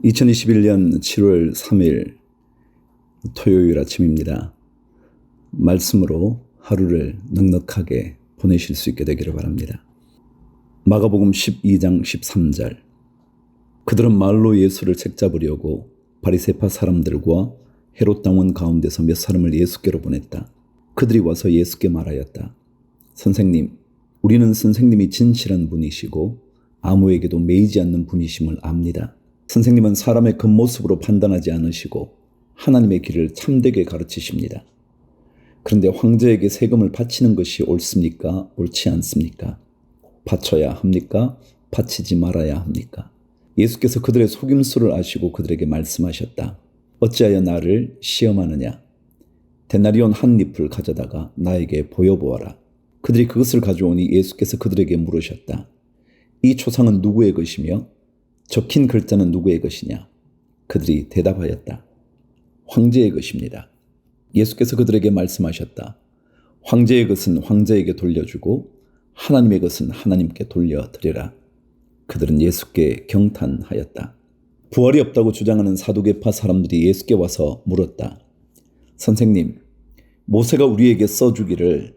2021년 7월 3일 토요일 아침입니다. 말씀으로 하루를 넉넉하게 보내실 수 있게 되기를 바랍니다. 마가복음 12장 13절. 그들은 말로 예수를 책잡으려고 바리새파 사람들과 헤롯 당원 가운데서 몇 사람을 예수께로 보냈다. 그들이 와서 예수께 말하였다. 선생님, 우리는 선생님이 진실한 분이시고 아무에게도 매이지 않는 분이심을 압니다. 선생님은 사람의 겉모습으로 판단하지 않으시고 하나님의 길을 참되게 가르치십니다. 그런데 황제에게 세금을 바치는 것이 옳습니까? 옳지 않습니까? 바쳐야 합니까? 바치지 말아야 합니까? 예수께서 그들의 속임수를 아시고 그들에게 말씀하셨다. 어찌하여 나를 시험하느냐? 데나리온 한 잎을 가져다가 나에게 보여보아라. 그들이 그것을 가져오니 예수께서 그들에게 물으셨다. 이 초상은 누구의 것이며 적힌 글자는 누구의 것이냐? 그들이 대답하였다. 황제의 것입니다. 예수께서 그들에게 말씀하셨다. 황제의 것은 황제에게 돌려주고 하나님의 것은 하나님께 돌려드리라. 그들은 예수께 경탄하였다. 부활이 없다고 주장하는 사두개파 사람들이 예수께 와서 물었다. 선생님, 모세가 우리에게 써주기를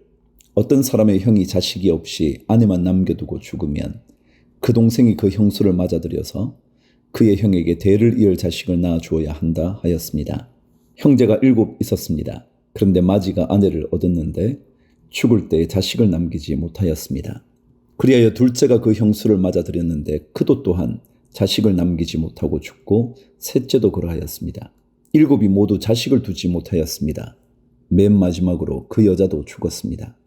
어떤 사람의 형이 자식이 없이 아내만 남겨두고 죽으면 그 동생이 그 형수를 맞아들여서 그의 형에게 대를 이을 자식을 낳아주어야 한다 하였습니다. 형제가 7 있었습니다. 그런데 마지가 아내를 얻었는데 죽을 때 자식을 남기지 못하였습니다. 그리하여 둘째가 그 형수를 맞아들였는데 그도 또한 자식을 남기지 못하고 죽고 셋째도 그러하였습니다. 7이 모두 자식을 두지 못하였습니다. 맨 마지막으로 그 여자도 죽었습니다.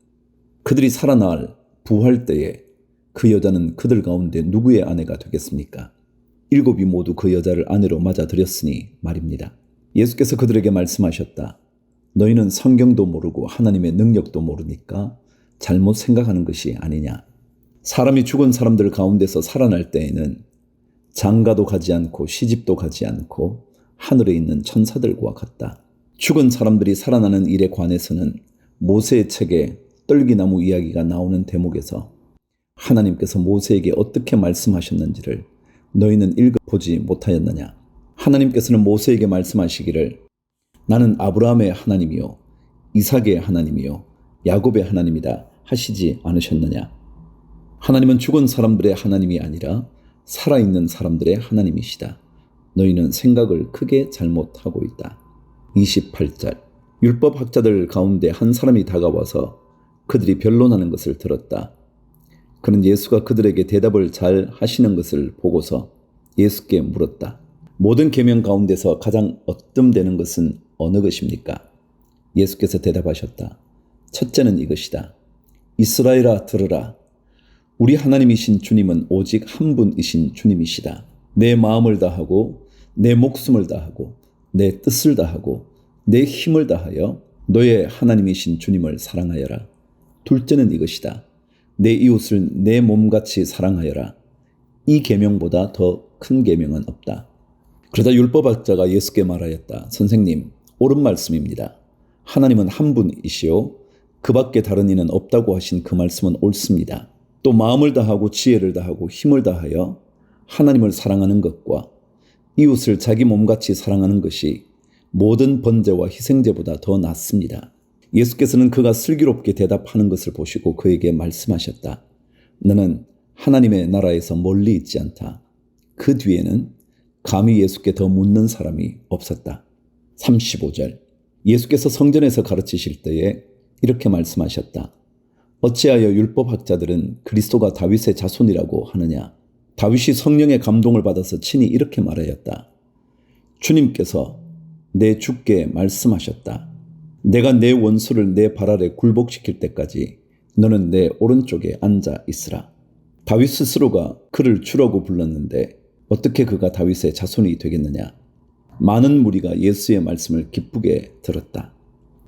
그들이 살아날 부활 때에 그 여자는 그들 가운데 누구의 아내가 되겠습니까? 7이 모두 그 여자를 아내로 맞아들였으니 말입니다. 예수께서 그들에게 말씀하셨다. 너희는 성경도 모르고 하나님의 능력도 모르니까 잘못 생각하는 것이 아니냐. 사람이 죽은 사람들 가운데서 살아날 때에는 장가도 가지 않고 시집도 가지 않고 하늘에 있는 천사들과 같다. 죽은 사람들이 살아나는 일에 관해서는 모세의 책에 떨기나무 이야기가 나오는 대목에서 하나님께서 모세에게 어떻게 말씀하셨는지를 너희는 읽어보지 못하였느냐. 하나님께서는 모세에게 말씀하시기를 나는 아브라함의 하나님이요 이삭의 하나님이요 야곱의 하나님이다 하시지 않으셨느냐. 하나님은 죽은 사람들의 하나님이 아니라 살아있는 사람들의 하나님이시다. 너희는 생각을 크게 잘못하고 있다. 28절. 율법학자들 가운데 한 사람이 다가와서 그들이 변론하는 것을 들었다. 그는 예수가 그들에게 대답을 잘 하시는 것을 보고서 예수께 물었다. 모든 계명 가운데서 가장 얻음되는 것은 어느 것입니까? 예수께서 대답하셨다. 첫째는 이것이다. 이스라엘아 들으라. 우리 하나님이신 주님은 오직 한 분이신 주님이시다. 내 마음을 다하고 내 목숨을 다하고 내 뜻을 다하고 내 힘을 다하여 너의 하나님이신 주님을 사랑하여라. 둘째는 이것이다. 내 이웃을 내 몸같이 사랑하여라. 이 계명보다 더 큰 계명은 없다. 그러다 율법학자가 예수께 말하였다. 선생님, 옳은 말씀입니다. 하나님은 한 분이시오. 그 밖에 다른 이는 없다고 하신 그 말씀은 옳습니다. 또 마음을 다하고 지혜를 다하고 힘을 다하여 하나님을 사랑하는 것과 이웃을 자기 몸같이 사랑하는 것이 모든 번제와 희생제보다 더 낫습니다. 예수께서는 그가 슬기롭게 대답하는 것을 보시고 그에게 말씀하셨다. 너는 하나님의 나라에서 멀리 있지 않다. 그 뒤에는 감히 예수께 더 묻는 사람이 없었다. 35절. 예수께서 성전에서 가르치실 때에 이렇게 말씀하셨다. 어찌하여 율법학자들은 그리스도가 다윗의 자손이라고 하느냐. 다윗이 성령의 감동을 받아서 친히 이렇게 말하였다. 주님께서 내 주께 말씀하셨다. 내가 내 원수를 내 발 아래 굴복시킬 때까지 너는 내 오른쪽에 앉아 있으라. 다윗 스스로가 그를 주라고 불렀는데 어떻게 그가 다윗의 자손이 되겠느냐. 많은 무리가 예수의 말씀을 기쁘게 들었다.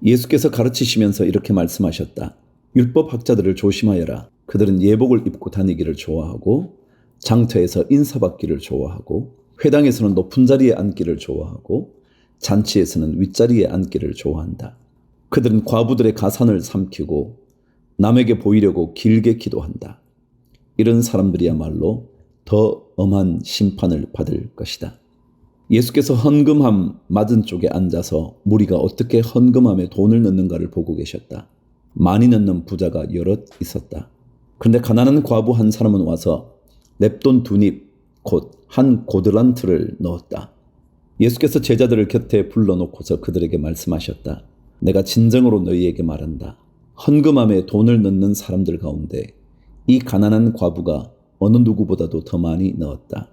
예수께서 가르치시면서 이렇게 말씀하셨다. 율법학자들을 조심하여라. 그들은 예복을 입고 다니기를 좋아하고 장터에서 인사받기를 좋아하고 회당에서는 높은 자리에 앉기를 좋아하고 잔치에서는 윗자리에 앉기를 좋아한다. 그들은 과부들의 가산을 삼키고 남에게 보이려고 길게 기도한다. 이런 사람들이야말로 더 엄한 심판을 받을 것이다. 예수께서 헌금함 맞은쪽에 앉아서 무리가 어떻게 헌금함에 돈을 넣는가를 보고 계셨다. 많이 넣는 부자가 여럿 있었다. 그런데 가난한 과부 한 사람은 와서 냅돈 2닙 곧 한 고들란트를 넣었다. 예수께서 제자들을 곁에 불러놓고서 그들에게 말씀하셨다. 내가 진정으로 너희에게 말한다. 헌금함에 돈을 넣는 사람들 가운데 이 가난한 과부가 어느 누구보다도 더 많이 넣었다.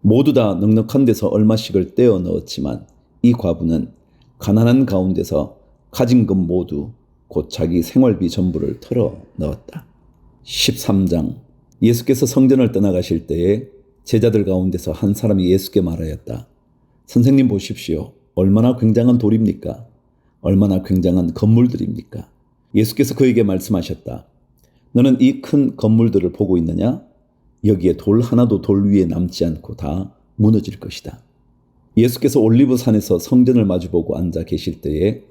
모두 다 넉넉한 데서 얼마씩을 떼어 넣었지만 이 과부는 가난한 가운데서 가진 것 모두 곧 자기 생활비 전부를 털어 넣었다. 13장 예수께서 성전을 떠나가실 때에 제자들 가운데서 한 사람이 예수께 말하였다. 선생님 보십시오. 얼마나 굉장한 돌입니까? 얼마나 굉장한 건물들입니까? 예수께서 그에게 말씀하셨다. 너는 이 큰 건물들을 보고 있느냐? 여기에 돌 하나도 돌 위에 남지 않고 다 무너질 것이다. 예수께서 올리브산에서 성전을 마주보고 앉아 계실 때에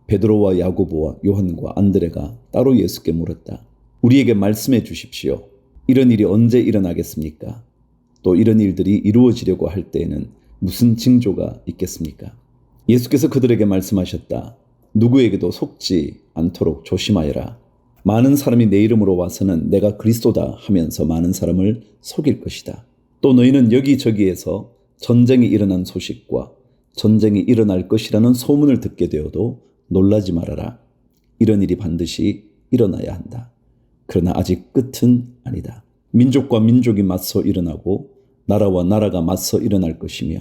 베드로와 야고보와 요한과 안드레가 따로 예수께 물었다. 우리에게 말씀해 주십시오. 이런 일이 언제 일어나겠습니까? 또 이런 일들이 이루어지려고 할 때에는 무슨 징조가 있겠습니까? 예수께서 그들에게 말씀하셨다. 누구에게도 속지 않도록 조심하여라. 많은 사람이 내 이름으로 와서는 내가 그리스도다 하면서 많은 사람을 속일 것이다. 또 너희는 여기저기에서 전쟁이 일어난 소식과 전쟁이 일어날 것이라는 소문을 듣게 되어도 놀라지 말아라. 이런 일이 반드시 일어나야 한다. 그러나 아직 끝은 아니다. 민족과 민족이 맞서 일어나고 나라와 나라가 맞서 일어날 것이며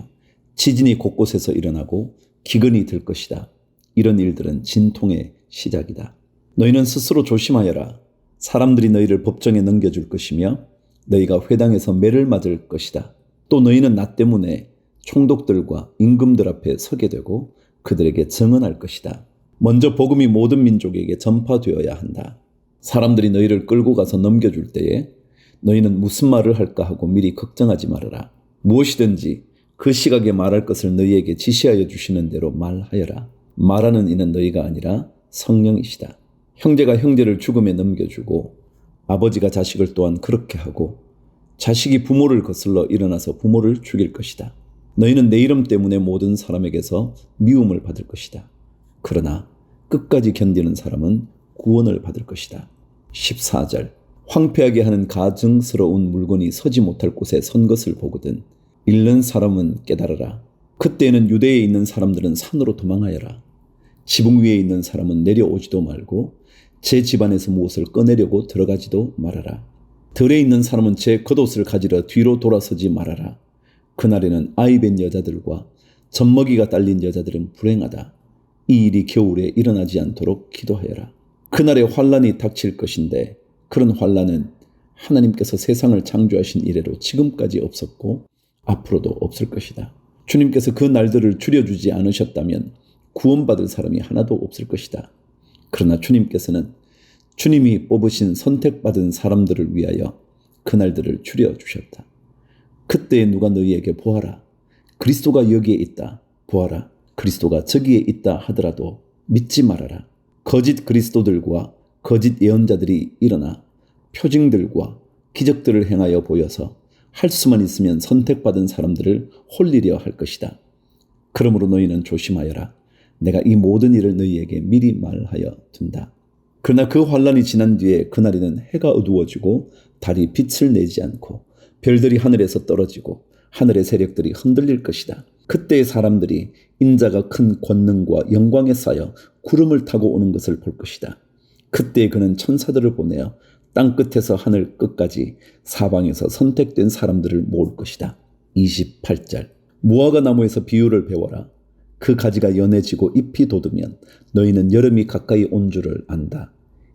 지진이 곳곳에서 일어나고 기근이 들 것이다. 이런 일들은 진통의 시작이다. 너희는 스스로 조심하여라. 사람들이 너희를 법정에 넘겨줄 것이며 너희가 회당에서 매를 맞을 것이다. 또 너희는 나 때문에 총독들과 임금들 앞에 서게 되고 그들에게 증언할 것이다. 먼저 복음이 모든 민족에게 전파되어야 한다. 사람들이 너희를 끌고 가서 넘겨줄 때에 너희는 무슨 말을 할까 하고 미리 걱정하지 말아라. 무엇이든지 그 시각에 말할 것을 너희에게 지시하여 주시는 대로 말하여라. 말하는 이는 너희가 아니라 성령이시다. 형제가 형제를 죽음에 넘겨주고 아버지가 자식을 또한 그렇게 하고 자식이 부모를 거슬러 일어나서 부모를 죽일 것이다. 너희는 내 이름 때문에 모든 사람에게서 미움을 받을 것이다. 그러나 끝까지 견디는 사람은 구원을 받을 것이다. 14절 황폐하게 하는 가증스러운 물건이 서지 못할 곳에 선 것을 보거든 잃는 사람은 깨달으라. 그때에는 유대에 있는 사람들은 산으로 도망하여라. 지붕 위에 있는 사람은 내려오지도 말고 제 집안에서 무엇을 꺼내려고 들어가지도 말아라. 들에 있는 사람은 제 겉옷을 가지러 뒤로 돌아서지 말아라. 그날에는 아이 뵌 여자들과 젖먹이가 딸린 여자들은 불행하다. 이 일이 겨울에 일어나지 않도록 기도하여라. 그날에 환란이 닥칠 것인데 그런 환란은 하나님께서 세상을 창조하신 이래로 지금까지 없었고 앞으로도 없을 것이다. 주님께서 그 날들을 줄여주지 않으셨다면 구원받을 사람이 하나도 없을 것이다. 그러나 주님께서는 주님이 뽑으신 선택받은 사람들을 위하여 그 날들을 줄여주셨다. 그때에 누가 너희에게 보아라. 그리스도가 여기에 있다. 보아라. 그리스도가 저기에 있다 하더라도 믿지 말아라. 거짓 그리스도들과 거짓 예언자들이 일어나 표징들과 기적들을 행하여 보여서 할 수만 있으면 선택받은 사람들을 홀리려 할 것이다. 그러므로 너희는 조심하여라. 내가 이 모든 일을 너희에게 미리 말하여 둔다. 그러나 그 환란이 지난 뒤에 그날에는 해가 어두워지고 달이 빛을 내지 않고 별들이 하늘에서 떨어지고 하늘의 세력들이 흔들릴 것이다. 그때 사람들이 인자가 큰 권능과 영광에 쌓여 구름을 타고 오는 것을 볼 것이다. 그때 그는 천사들을 보내어 땅 끝에서 하늘 끝까지 사방에서 선택된 사람들을 모을 것이다. 28절 무화과 나무에서 비유를 배워라. 그 가지가 연해지고 잎이 돋으면 너희는 여름이 가까이 온 줄을 안다.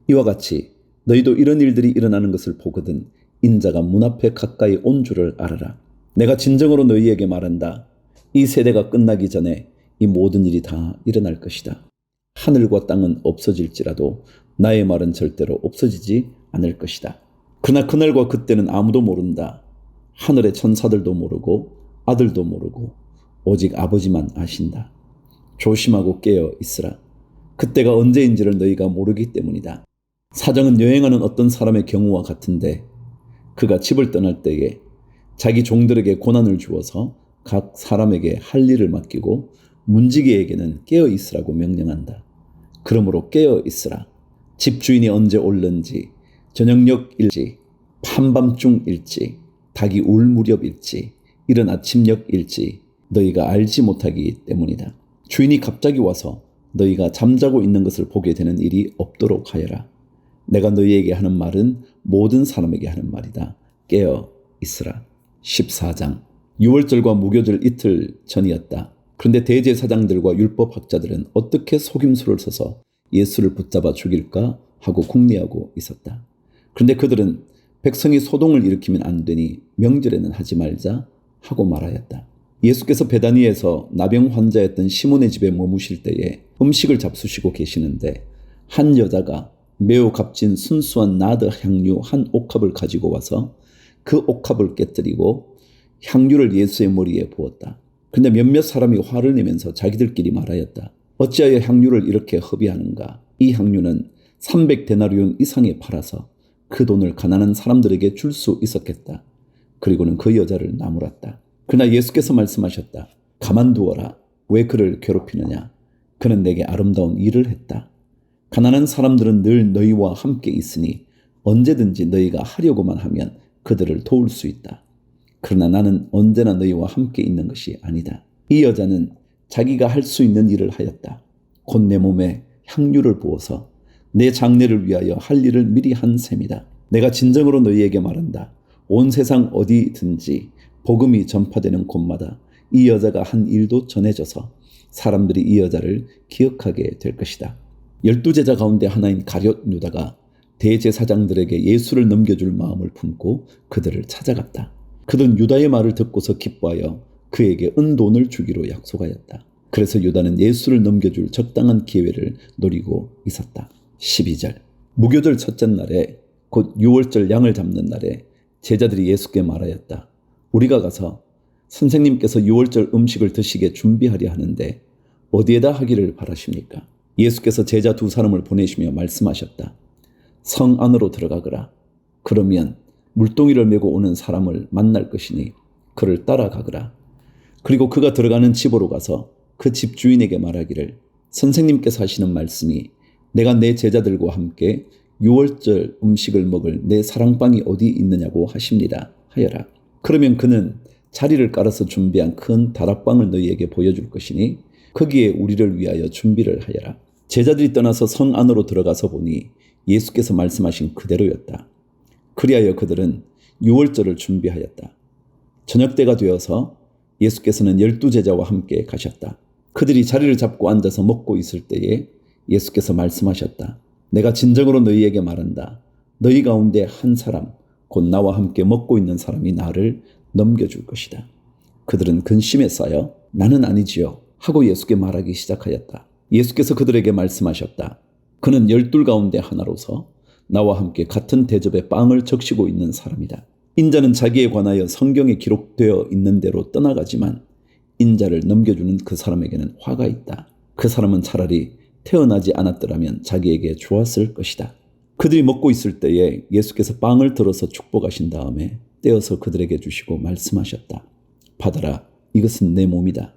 이와 같이 너희도 이런 일들이 일어나는 것을 보거든 인자가 문 앞에 가까이 온 줄을 알아라. 내가 진정으로 너희에게 말한다. 이 세대가 끝나기 전에 이 모든 일이 다 일어날 것이다. 하늘과 땅은 없어질지라도 나의 말은 절대로 없어지지 않을 것이다. 그러나 그날과 그때는 아무도 모른다. 하늘의 천사들도 모르고 아들도 모르고 오직 아버지만 아신다. 조심하고 깨어 있으라. 그때가 언제인지를 너희가 모르기 때문이다. 사정은 여행하는 어떤 사람의 경우와 같은데 그가 집을 떠날 때에 자기 종들에게 고난을 주어서 각 사람에게 할 일을 맡기고 문지기에게는 깨어 있으라고 명령한다. 그러므로 깨어 있으라. 집주인이 언제 올는지, 저녁녘일지, 한밤중일지, 닭이 울 무렵일지, 이른 아침녘일지 너희가 알지 못하기 때문이다. 주인이 갑자기 와서 너희가 잠자고 있는 것을 보게 되는 일이 없도록 하여라. 내가 너희에게 하는 말은 모든 사람에게 하는 말이다. 깨어 있으라. 14장. 유월절과 무교절 이틀 전이었다. 그런데 대제사장들과 율법학자들은 어떻게 속임수를 써서 예수를 붙잡아 죽일까 하고 궁리하고 있었다. 그런데 그들은 백성이 소동을 일으키면 안 되니 명절에는 하지 말자 하고 말하였다. 예수께서 베다니에서 나병 환자였던 시몬의 집에 머무실 때에 음식을 잡수시고 계시는데 한 여자가 매우 값진 순수한 나드 향유 한 옥합을 가지고 와서 그 옥합을 깨뜨리고 향유를 예수의 머리에 부었다. 근데 몇몇 사람이 화를 내면서 자기들끼리 말하였다. 어찌하여 향유를 이렇게 허비하는가? 이 향유는 300데나리온 이상에 팔아서 그 돈을 가난한 사람들에게 줄 수 있었겠다. 그리고는 그 여자를 나무랐다. 그러나 예수께서 말씀하셨다. 가만두어라. 왜 그를 괴롭히느냐? 그는 내게 아름다운 일을 했다. 가난한 사람들은 늘 너희와 함께 있으니 언제든지 너희가 하려고만 하면 그들을 도울 수 있다. 그러나 나는 언제나 너희와 함께 있는 것이 아니다. 이 여자는 자기가 할 수 있는 일을 하였다. 곧 내 몸에 향유를 부어서 내 장례를 위하여 할 일을 미리 한 셈이다. 내가 진정으로 너희에게 말한다. 온 세상 어디든지 복음이 전파되는 곳마다 이 여자가 한 일도 전해져서 사람들이 이 여자를 기억하게 될 것이다. 12제자 가운데 하나인 가룟 유다가 대제사장들에게 예수를 넘겨줄 마음을 품고 그들을 찾아갔다. 그들은 유다의 말을 듣고서 기뻐하여 그에게 은돈을 주기로 약속하였다. 그래서 유다는 예수를 넘겨줄 적당한 기회를 노리고 있었다. 12절. 무교절 첫째 날에 곧 유월절 양을 잡는 날에 제자들이 예수께 말하였다. 우리가 가서 선생님께서 유월절 음식을 드시게 준비하려 하는데 어디에다 하기를 바라십니까? 예수께서 제자 두 사람을 보내시며 말씀하셨다. 성 안으로 들어가거라. 그러면 물동이를 메고 오는 사람을 만날 것이니 그를 따라가거라. 그리고 그가 들어가는 집으로 가서 그 집 주인에게 말하기를 선생님께서 하시는 말씀이 내가 내 제자들과 함께 유월절 음식을 먹을 내 사랑방이 어디 있느냐고 하십니다 하여라. 그러면 그는 자리를 깔아서 준비한 큰 다락방을 너희에게 보여줄 것이니 거기에 우리를 위하여 준비를 하여라. 제자들이 떠나서 성 안으로 들어가서 보니 예수께서 말씀하신 그대로였다. 그리하여 그들은 유월절을 준비하였다. 저녁 때가 되어서 예수께서는 12제자와 함께 가셨다. 그들이 자리를 잡고 앉아서 먹고 있을 때에 예수께서 말씀하셨다. 내가 진정으로 너희에게 말한다. 너희 가운데 한 사람, 곧 나와 함께 먹고 있는 사람이 나를 넘겨줄 것이다. 그들은 근심에 쌓여 나는 아니지요 하고 예수께 말하기 시작하였다. 예수께서 그들에게 말씀하셨다. 그는 12 가운데 하나로서 나와 함께 같은 대접에 빵을 적시고 있는 사람이다. 인자는 자기에 관하여 성경에 기록되어 있는 대로 떠나가지만 인자를 넘겨주는 그 사람에게는 화가 있다. 그 사람은 차라리 태어나지 않았더라면 자기에게 좋았을 것이다. 그들이 먹고 있을 때에 예수께서 빵을 들어서 축복하신 다음에 떼어서 그들에게 주시고 말씀하셨다. 받아라. 이것은 내 몸이다.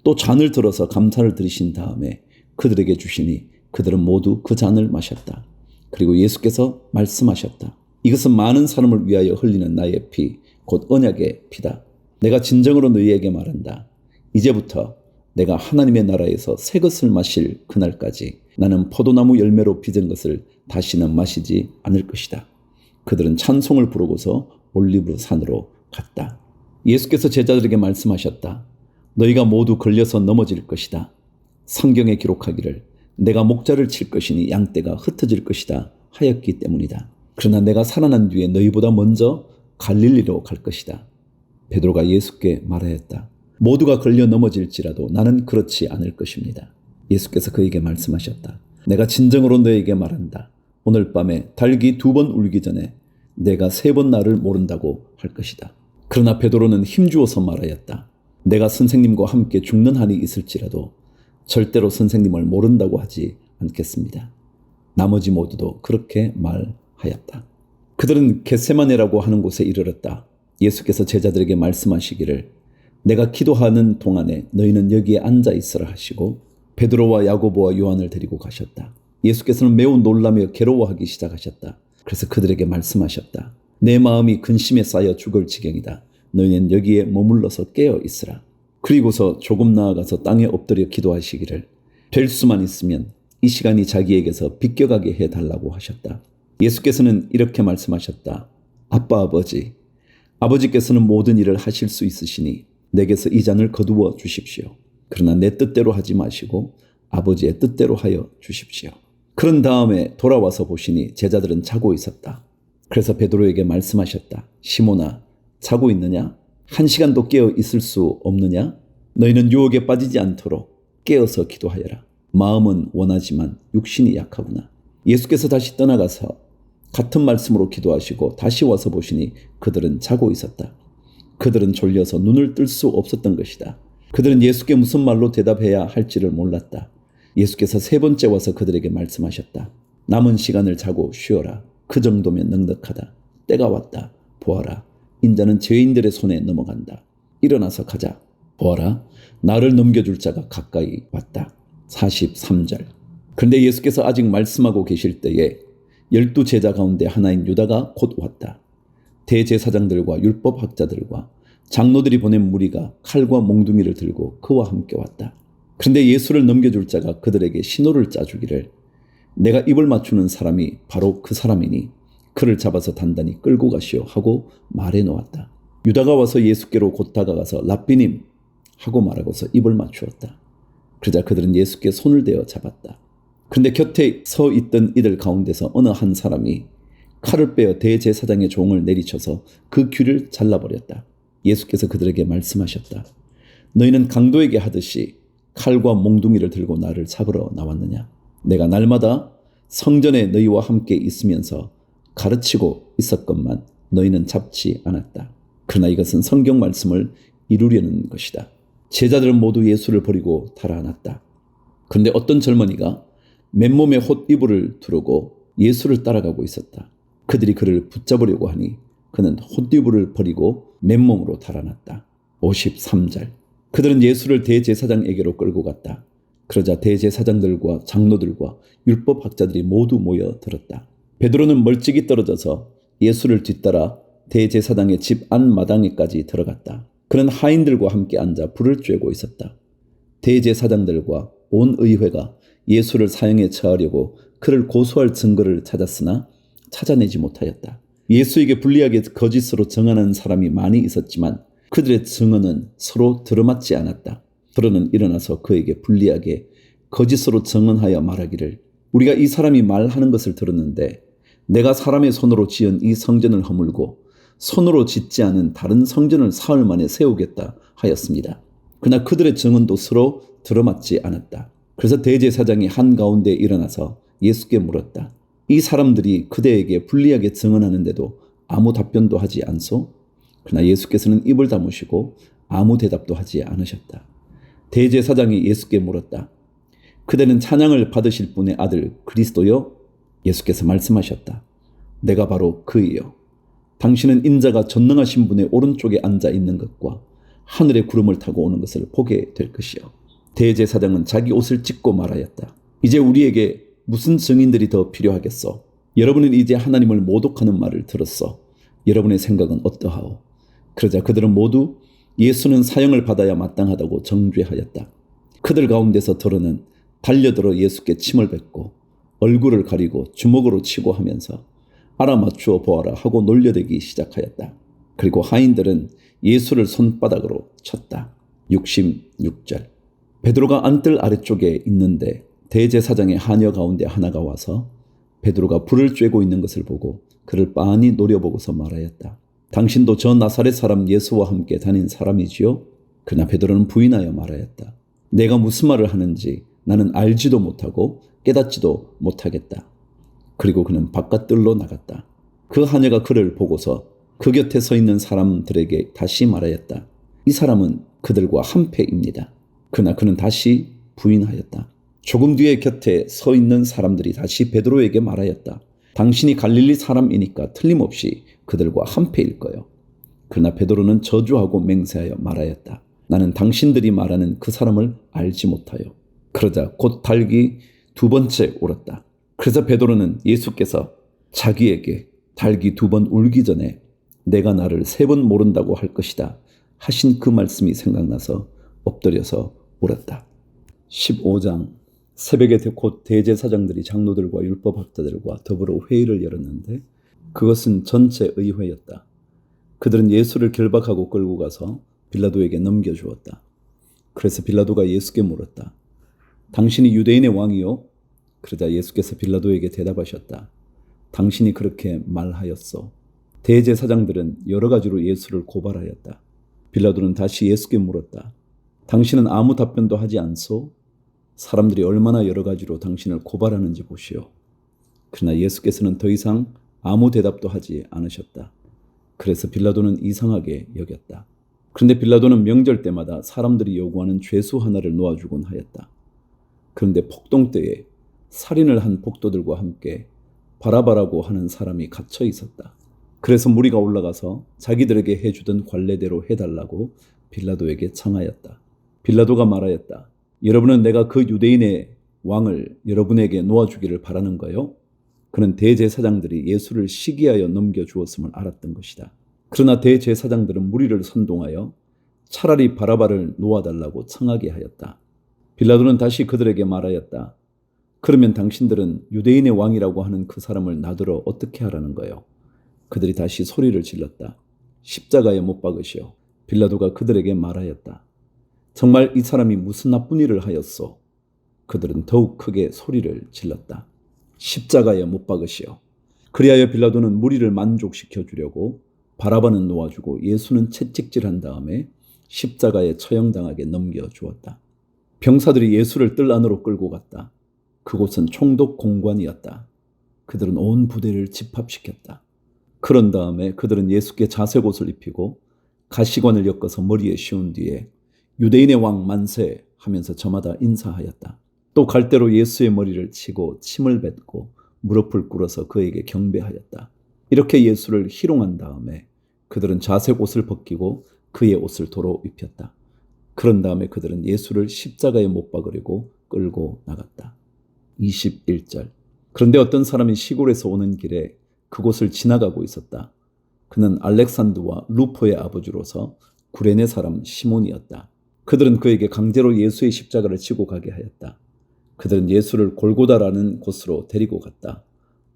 또 잔을 들어서 감사를 드리신 다음에 그들에게 주시니 그들은 모두 그 잔을 마셨다. 그리고 예수께서 말씀하셨다. 이것은 많은 사람을 위하여 흘리는 나의 피, 곧 언약의 피다. 내가 진정으로 너희에게 말한다. 이제부터 내가 하나님의 나라에서 새 것을 마실 그날까지 나는 포도나무 열매로 빚은 것을 다시는 마시지 않을 것이다. 그들은 찬송을 부르고서 올리브 산으로 갔다. 예수께서 제자들에게 말씀하셨다. 너희가 모두 걸려서 넘어질 것이다. 성경에 기록하기를 내가 목자를 칠 것이니 양떼가 흩어질 것이다 하였기 때문이다. 그러나 내가 살아난 뒤에 너희보다 먼저 갈릴리로 갈 것이다. 베드로가 예수께 말하였다. 모두가 걸려 넘어질지라도 나는 그렇지 않을 것입니다. 예수께서 그에게 말씀하셨다. 내가 진정으로 너에게 말한다. 오늘 밤에 닭이 2번 울기 전에 내가 3번 나를 모른다고 할 것이다. 그러나 베드로는 힘주어서 말하였다. 내가 선생님과 함께 죽는 한이 있을지라도 절대로 선생님을 모른다고 하지 않겠습니다. 나머지 모두도 그렇게 말하였다. 그들은 겟세마네라고 하는 곳에 이르렀다. 예수께서 제자들에게 말씀하시기를 내가 기도하는 동안에 너희는 여기에 앉아 있으라 하시고 베드로와 야고보와 요한을 데리고 가셨다. 예수께서는 매우 놀라며 괴로워하기 시작하셨다. 그래서 그들에게 말씀하셨다. 내 마음이 근심에 쌓여 죽을 지경이다. 너희는 여기에 머물러서 깨어 있으라. 그리고서 조금 나아가서 땅에 엎드려 기도하시기를 될 수만 있으면 이 시간이 자기에게서 비껴가게 해달라고 하셨다. 예수께서는 이렇게 말씀하셨다. 아빠 아버지, 아버지께서는 모든 일을 하실 수 있으시니 내게서 이 잔을 거두어 주십시오. 그러나 내 뜻대로 하지 마시고 아버지의 뜻대로 하여 주십시오. 그런 다음에 돌아와서 보시니 제자들은 자고 있었다. 그래서 베드로에게 말씀하셨다. 시몬아, 자고 있느냐? 1시간도 깨어 있을 수 없느냐? 너희는 유혹에 빠지지 않도록 깨어서 기도하여라. 마음은 원하지만 육신이 약하구나. 예수께서 다시 떠나가서 같은 말씀으로 기도하시고 다시 와서 보시니 그들은 자고 있었다. 그들은 졸려서 눈을 뜰 수 없었던 것이다. 그들은 예수께 무슨 말로 대답해야 할지를 몰랐다. 예수께서 3번째 와서 그들에게 말씀하셨다. 남은 시간을 자고 쉬어라. 그 정도면 넉넉하다. 때가 왔다. 보아라. 인자는 죄인들의 손에 넘어간다. 일어나서 가자. 보아라. 나를 넘겨줄 자가 가까이 왔다. 43절. 그런데 예수께서 아직 말씀하고 계실 때에 12제자 가운데 하나인 유다가 곧 왔다. 대제사장들과 율법학자들과 장로들이 보낸 무리가 칼과 몽둥이를 들고 그와 함께 왔다. 그런데 예수를 넘겨줄 자가 그들에게 신호를 짜주기를 내가 입을 맞추는 사람이 바로 그 사람이니 그를 잡아서 단단히 끌고 가시오 하고 말해 놓았다. 유다가 와서 예수께로 곧 다가가서 랍비님 하고 말하고서 입을 맞추었다. 그러자 그들은 예수께 손을 대어 잡았다. 그런데 곁에 서 있던 이들 가운데서 어느 한 사람이 칼을 빼어 대제사장의 종을 내리쳐서 그 귀를 잘라버렸다. 예수께서 그들에게 말씀하셨다. 너희는 강도에게 하듯이 칼과 몽둥이를 들고 나를 잡으러 나왔느냐? 내가 날마다 성전에 너희와 함께 있으면서 가르치고 있었건만 너희는 잡지 않았다. 그러나 이것은 성경 말씀을 이루려는 것이다. 제자들은 모두 예수를 버리고 달아났다. 그런데 어떤 젊은이가 맨몸에 홑이불을 두르고 예수를 따라가고 있었다. 그들이 그를 붙잡으려고 하니 그는 홑이불을 버리고 맨몸으로 달아났다. 53절. 그들은 예수를 대제사장에게로 끌고 갔다. 그러자 대제사장들과 장로들과 율법학자들이 모두 모여들었다. 베드로는 멀찍이 떨어져서 예수를 뒤따라 대제사장의 집 안마당에까지 들어갔다. 그는 하인들과 함께 앉아 불을 쬐고 있었다. 대제사장들과 온 의회가 예수를 사형에 처하려고 그를 고소할 증거를 찾았으나 찾아내지 못하였다. 예수에게 불리하게 거짓으로 증언하는 사람이 많이 있었지만 그들의 증언은 서로 들어맞지 않았다. 베드로는 일어나서 그에게 불리하게 거짓으로 증언하여 말하기를 우리가 이 사람이 말하는 것을 들었는데 내가 사람의 손으로 지은 이 성전을 허물고 손으로 짓지 않은 다른 성전을 사흘 만에 세우겠다 하였습니다. 그러나 그들의 증언도 서로 들어맞지 않았다. 그래서 대제사장이 한가운데 일어나서 예수께 물었다. 이 사람들이 그대에게 불리하게 증언하는데도 아무 답변도 하지 않소? 그러나 예수께서는 입을 다무시고 아무 대답도 하지 않으셨다. 대제사장이 예수께 물었다. 그대는 찬양을 받으실 분의 아들 그리스도요? 예수께서 말씀하셨다. 내가 바로 그이요. 당신은 인자가 전능하신 분의 오른쪽에 앉아 있는 것과 하늘의 구름을 타고 오는 것을 보게 될 것이요. 대제사장은 자기 옷을 찢고 말하였다. 이제 우리에게 무슨 증인들이 더 필요하겠소? 여러분은 이제 하나님을 모독하는 말을 들었소. 여러분의 생각은 어떠하오? 그러자 그들은 모두 예수는 사형을 받아야 마땅하다고 정죄하였다. 그들 가운데서 더러는 달려들어 예수께 침을 뱉고 얼굴을 가리고 주먹으로 치고 하면서 알아맞추어 보아라 하고 놀려대기 시작하였다. 그리고 하인들은 예수를 손바닥으로 쳤다. 66절. 베드로가 안뜰 아래쪽에 있는데 대제사장의 하녀 가운데 하나가 와서 베드로가 불을 쬐고 있는 것을 보고 그를 빤히 노려보고서 말하였다. 당신도 저 나사렛 사람 예수와 함께 다닌 사람이지요? 그러나 베드로는 부인하여 말하였다. 내가 무슨 말을 하는지 나는 알지도 못하고 깨닫지도 못하겠다. 그리고 그는 바깥뜰로 나갔다. 그 하녀가 그를 보고서 그 곁에 서 있는 사람들에게 다시 말하였다. 이 사람은 그들과 한패입니다. 그러나 그는 다시 부인하였다. 조금 뒤에 곁에 서 있는 사람들이 다시 베드로에게 말하였다. 당신이 갈릴리 사람이니까 틀림없이 그들과 한패일 거요. 그러나 베드로는 저주하고 맹세하여 말하였다. 나는 당신들이 말하는 그 사람을 알지 못하여. 그러자 곧 닭이 두 번째 울었다. 그래서 베드로는 예수께서 자기에게 닭이 두 번 울기 전에 내가 나를 세 번 모른다고 할 것이다 하신 그 말씀이 생각나서 엎드려서 울었다. 15장 새벽에 곧 대제사장들이 장로들과 율법학자들과 더불어 회의를 열었는데 그것은 전체 의회였다. 그들은 예수를 결박하고 끌고 가서 빌라도에게 넘겨주었다. 그래서 빌라도가 예수께 물었다. 당신이 유대인의 왕이요? 그러자 예수께서 빌라도에게 대답하셨다. 당신이 그렇게 말하였소. 대제사장들은 여러 가지로 예수를 고발하였다. 빌라도는 다시 예수께 물었다. 당신은 아무 답변도 하지 않소? 사람들이 얼마나 여러 가지로 당신을 고발하는지 보시오. 그러나 예수께서는 더 이상 아무 대답도 하지 않으셨다. 그래서 빌라도는 이상하게 여겼다. 그런데 빌라도는 명절 때마다 사람들이 요구하는 죄수 하나를 놓아주곤 하였다. 그런데 폭동 때에 살인을 한 폭도들과 함께 바라바라고 하는 사람이 갇혀 있었다. 그래서 무리가 올라가서 자기들에게 해주던 관례대로 해달라고 빌라도에게 청하였다. 빌라도가 말하였다. 여러분은 내가 그 유대인의 왕을 여러분에게 놓아주기를 바라는가요? 그는 대제사장들이 예수를 시기하여 넘겨주었음을 알았던 것이다. 그러나 대제사장들은 무리를 선동하여 차라리 바라바를 놓아달라고 청하게 하였다. 빌라도는 다시 그들에게 말하였다. 그러면 당신들은 유대인의 왕이라고 하는 그 사람을 놔두러 어떻게 하라는 거요? 그들이 다시 소리를 질렀다. 십자가에 못 박으시오. 빌라도가 그들에게 말하였다. 정말 이 사람이 무슨 나쁜 일을 하였소? 그들은 더욱 크게 소리를 질렀다. 십자가에 못 박으시오. 그리하여 빌라도는 무리를 만족시켜 주려고 바라바는 놓아주고 예수는 채찍질한 다음에 십자가에 처형당하게 넘겨주었다. 병사들이 예수를 뜰 안으로 끌고 갔다. 그곳은 총독 공관이었다. 그들은 온 부대를 집합시켰다. 그런 다음에 그들은 예수께 자색옷을 입히고 가시관을 엮어서 머리에 씌운 뒤에 유대인의 왕 만세 하면서 저마다 인사하였다. 또 갈대로 예수의 머리를 치고 침을 뱉고 무릎을 꿇어서 그에게 경배하였다. 이렇게 예수를 희롱한 다음에 그들은 자색옷을 벗기고 그의 옷을 도로 입혔다. 그런 다음에 그들은 예수를 십자가에 못 박으려고 끌고 나갔다. 21절. 그런데 어떤 사람이 시골에서 오는 길에 그곳을 지나가고 있었다. 그는 알렉산드와 루포의 아버지로서 구레네 사람 시몬이었다. 그들은 그에게 강제로 예수의 십자가를 지고 가게 하였다. 그들은 예수를 골고다라는 곳으로 데리고 갔다.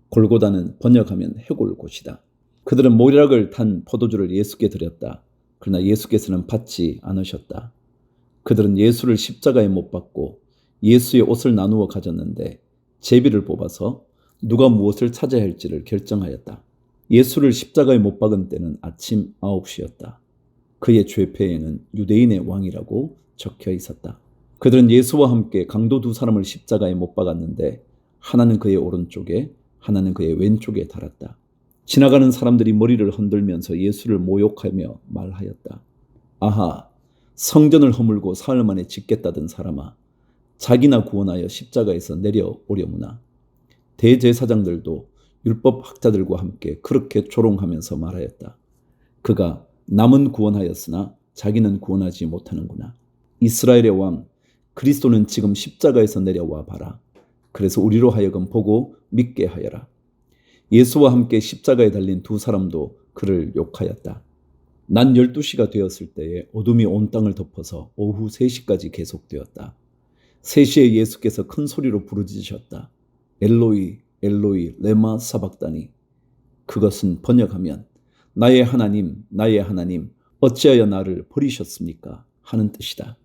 골고다는 번역하면 해골 곳이다. 그들은 모략을 탄 포도주를 예수께 드렸다. 그러나 예수께서는 받지 않으셨다. 그들은 예수를 십자가에 못 박고 예수의 옷을 나누어 가졌는데 제비를 뽑아서 누가 무엇을 찾아야 할지를 결정하였다. 예수를 십자가에 못 박은 때는 아침 9시였다. 그의 죄패에는 유대인의 왕이라고 적혀 있었다. 그들은 예수와 함께 강도 두 사람을 십자가에 못 박았는데 하나는 그의 오른쪽에 하나는 그의 왼쪽에 달았다. 지나가는 사람들이 머리를 흔들면서 예수를 모욕하며 말하였다. 아하, 성전을 허물고 사흘 만에 짓겠다던 사람아, 자기나 구원하여 십자가에서 내려오려무나. 대제사장들도 율법학자들과 함께 그렇게 조롱하면서 말하였다. 그가 남은 구원하였으나 자기는 구원하지 못하는구나. 이스라엘의 왕 그리스도는 지금 십자가에서 내려와 봐라. 그래서 우리로 하여금 보고 믿게 하여라. 예수와 함께 십자가에 달린 두 사람도 그를 욕하였다. 낮 12시가 되었을 때에 어둠이 온 땅을 덮어서 오후 3시까지 계속되었다. 3시에 예수께서 큰 소리로 부르짖으셨다. 엘로이 엘로이 레마 사박다니. 그것은 번역하면 나의 하나님 어찌하여 나를 버리셨습니까? 하는 뜻이다.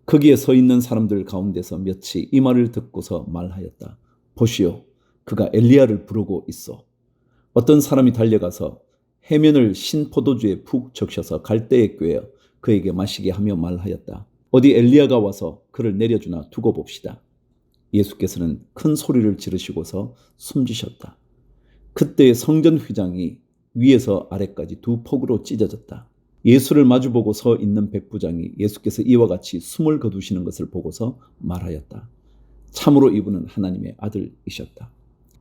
거기에 서 있는 사람들 가운데서 몇이 이 말을 듣고서 말하였다. 보시오, 그가 엘리야를 부르고 있어. 어떤 사람이 달려가서 해면을 신 포도주에 푹 적셔서 갈대에 꿰어 그에게 마시게 하며 말하였다. 어디 엘리야가 와서 그를 내려주나 두고 봅시다. 예수께서는 큰 소리를 지르시고서 숨지셨다. 그때 성전 휘장이 위에서 아래까지 두 폭으로 찢어졌다. 예수를 마주보고 서 있는 백부장이 예수께서 이와 같이 숨을 거두시는 것을 보고서 말하였다. 참으로 이분은 하나님의 아들이셨다.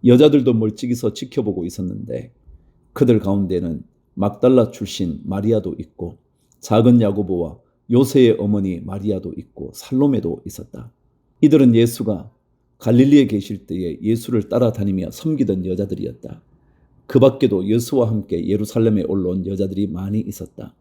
여자들도 멀찍이 서 지켜보고 있었는데 그들 가운데는 막달라 출신 마리아도 있고 작은 야고보와 요새의 어머니 마리아도 있고 살로메도 있었다. 이들은 예수가 갈릴리에 계실 때에 예수를 따라다니며 섬기던 여자들이었다. 그 밖에도 예수와 함께 예루살렘에 올라온 여자들이 많이 있었다.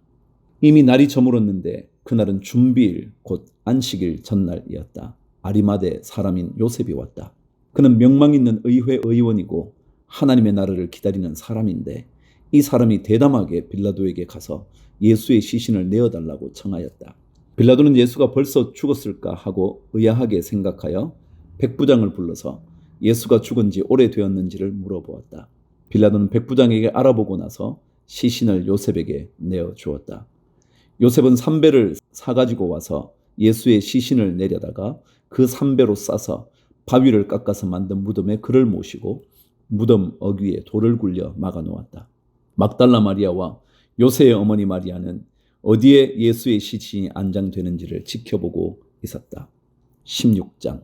이미 날이 저물었는데 그날은 준비일 곧 안식일 전날이었다. 아리마대 사람인 요셉이 왔다. 그는 명망 있는 의회 의원이고 하나님의 나라를 기다리는 사람인데 이 사람이 대담하게 빌라도에게 가서 예수의 시신을 내어달라고 청하였다. 빌라도는 예수가 벌써 죽었을까 하고 의아하게 생각하여 백부장을 불러서 예수가 죽은 지 오래되었는지를 물어보았다. 빌라도는 백부장에게 알아보고 나서 시신을 요셉에게 내어주었다. 요셉은 삼배를 사가지고 와서 예수의 시신을 내려다가 그 삼배로 싸서 바위를 깎아서 만든 무덤에 그를 모시고 무덤 어귀에 돌을 굴려 막아 놓았다. 막달라 마리아와 요새의 어머니 마리아는 어디에 예수의 시신이 안장되는지를 지켜보고 있었다. 16장.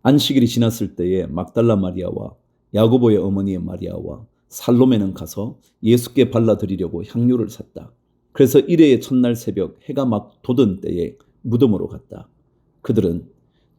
안식일이 지났을 때에 막달라 마리아와 야고보의 어머니의 마리아와 살로메는 가서 예수께 발라드리려고 향료를 샀다. 그래서 일회의 첫날 새벽 해가 막 돋은 때에 무덤으로 갔다. 그들은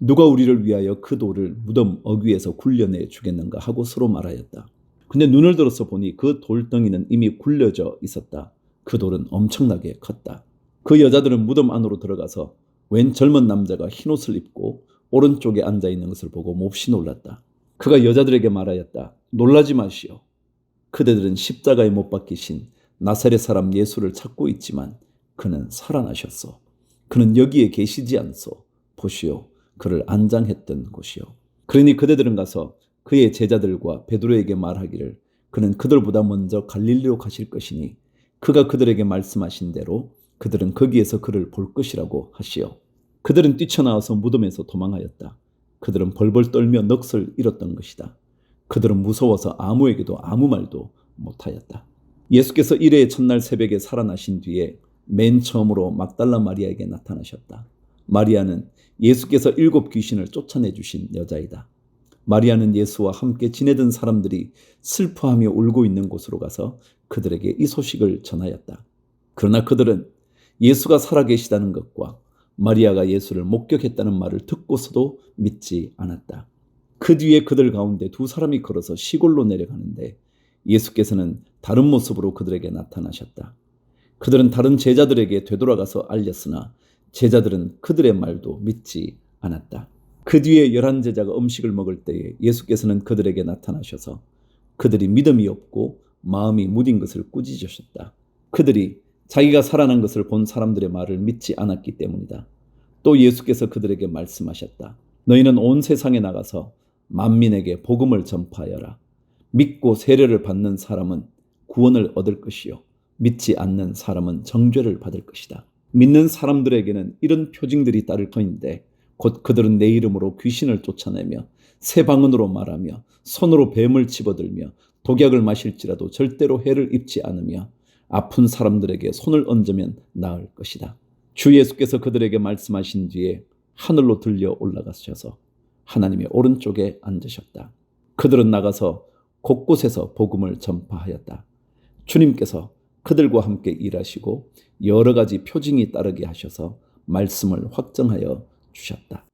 누가 우리를 위하여 그 돌을 무덤 어귀에서 굴려내 주겠는가 하고 서로 말하였다. 근데 눈을 들어서 보니 그 돌덩이는 이미 굴려져 있었다. 그 돌은 엄청나게 컸다. 그 여자들은 무덤 안으로 들어가서 웬 젊은 남자가 흰옷을 입고 오른쪽에 앉아있는 것을 보고 몹시 놀랐다. 그가 여자들에게 말하였다. 놀라지 마시오. 그대들은 십자가에 못 박히신 나사렛 사람 예수를 찾고 있지만 그는 살아나셨소. 그는 여기에 계시지 않소. 보시오. 그를 안장했던 곳이요. 그러니 그대들은 가서 그의 제자들과 베드로에게 말하기를 그는 그들보다 먼저 갈릴리로 가실 것이니 그가 그들에게 말씀하신 대로 그들은 거기에서 그를 볼 것이라고 하시오. 그들은 뛰쳐나와서 무덤에서 도망하였다. 그들은 벌벌 떨며 넋을 잃었던 것이다. 그들은 무서워서 아무에게도 아무 말도 못하였다. 예수께서 일회의 첫날 새벽에 살아나신 뒤에 맨 처음으로 막달라 마리아에게 나타나셨다. 마리아는 예수께서 7 귀신을 쫓아내주신 여자이다. 마리아는 예수와 함께 지내던 사람들이 슬퍼하며 울고 있는 곳으로 가서 그들에게 이 소식을 전하였다. 그러나 그들은 예수가 살아계시다는 것과 마리아가 예수를 목격했다는 말을 듣고서도 믿지 않았다. 그 뒤에 그들 가운데 2 사람이 걸어서 시골로 내려가는데 예수께서는 다른 모습으로 그들에게 나타나셨다. 그들은 다른 제자들에게 되돌아가서 알렸으나 제자들은 그들의 말도 믿지 않았다. 그 뒤에 11 제자가 음식을 먹을 때에 예수께서는 그들에게 나타나셔서 그들이 믿음이 없고 마음이 무딘 것을 꾸짖으셨다. 그들이 자기가 살아난 것을 본 사람들의 말을 믿지 않았기 때문이다. 또 예수께서 그들에게 말씀하셨다. 너희는 온 세상에 나가서 만민에게 복음을 전파하여라. 믿고 세례를 받는 사람은 구원을 얻을 것이요 믿지 않는 사람은 정죄를 받을 것이다. 믿는 사람들에게는 이런 표징들이 따를 터인데 곧 그들은 내 이름으로 귀신을 쫓아내며 새 방언으로 말하며 손으로 뱀을 집어들며 독약을 마실지라도 절대로 해를 입지 않으며 아픈 사람들에게 손을 얹으면 나을 것이다. 주 예수께서 그들에게 말씀하신 뒤에 하늘로 들려 올라가셔서 하나님의 오른쪽에 앉으셨다. 그들은 나가서 곳곳에서 복음을 전파하였다. 주님께서 그들과 함께 일하시고 여러 가지 표징이 따르게 하셔서 말씀을 확정하여 주셨다.